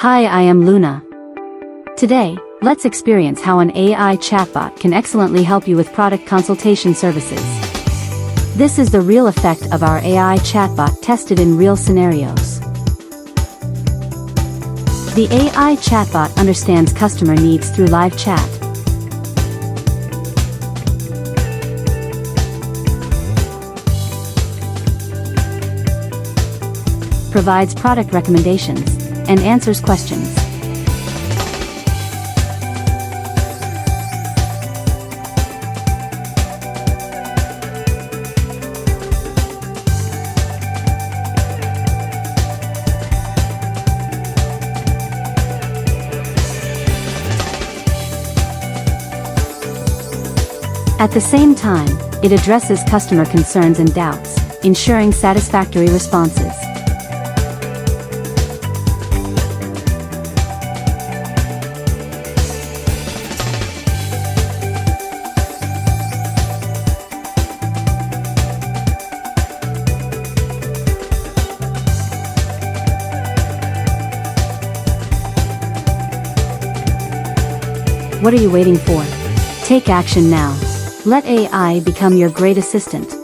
Hi, I am Luna. Today, let's experience how an AI chatbot can excellently help you with product consultation services. This is the real effect of our AI chatbot tested in real scenarios. The AI chatbot understands customer needs through live chat. Provides product recommendations and answers questions. At the same time, it addresses customer concerns and doubts, ensuring satisfactory responses. What are you waiting for? Take action now. Let AI become your great assistant.